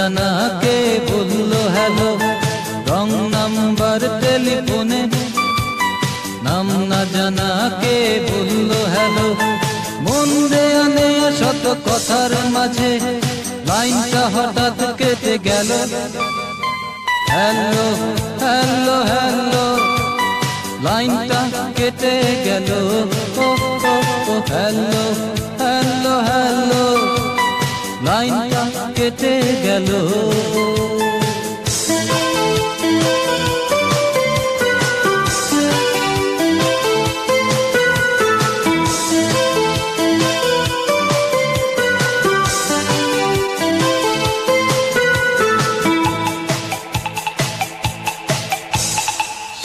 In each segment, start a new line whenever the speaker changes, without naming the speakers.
জানা কে বললো hello, wrong number টেলিফোনে। নাম না জানা কে বললো হ্যালো, মন দেয়া নেয়া শত কথার মাঝে লাইনটা হঠাৎ কেটে গেল। হ্যালো হ্যালো হ্যালো, লাইনটা কেটে গেল। ও ও ও হ্যালো হ্যালো হ্যালো, লাইনটা কেটে গেল।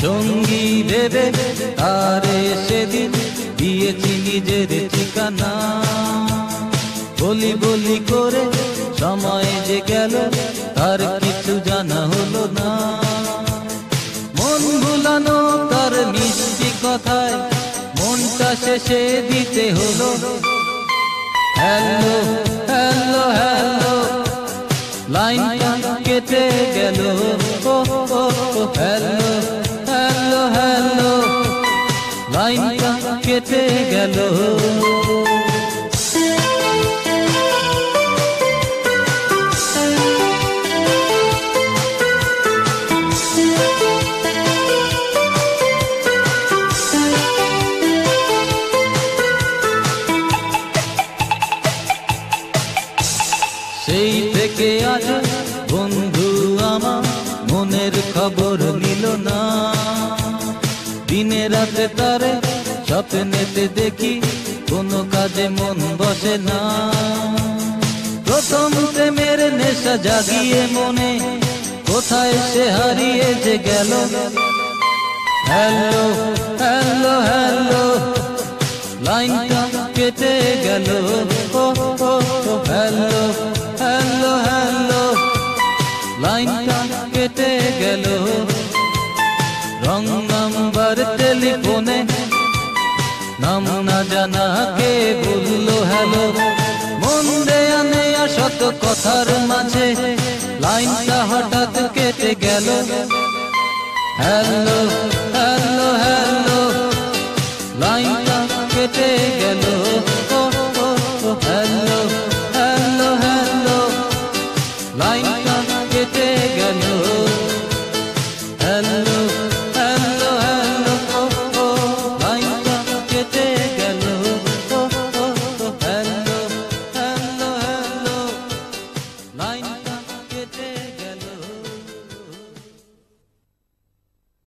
সঙ্গী ভেবে তারে সেদিন দিয়েছি নিজের ঠিকানা। বলি বলি করে সময় যে গেল, তার কিছু জানা হলো না। মন ভুলানো তার মিষ্টি কথায় মনটা শেষে দিতে হলো। হ্যালো হ্যালো হ্যালো, লাইনটা কেটে গেল। ও ও ও হ্যালো হ্যালো হ্যালো, লাইনটা কেটে গেল। সেই থেকে আজ বন্ধু আমার মনের খবর নিল না। দিনে রাতে তারে স্বপ্নেতে দেখি, কোনো কাজে মন বসে না। প্রথম প্রেমের নেশা জাগিয়ে মনে, কোথায় সে হারিয়ে যে গেল। হ্যালো হ্যালো হ্যালো, লাইনটা কেটে গেল। ও ও ও হ্যালো হ্যালো হ্যালো, লাইনটা কেটে গেল। রং নাম্বার টেলিফোনে, নাম না জানা কে বললো হ্যালো, মন দেয়া নেয়া শত কথার মাঝে লাইনটা হঠাৎ কেটে গেল। হ্যালো হ্যালো হ্যালো, লাইনটা কেটে গেল।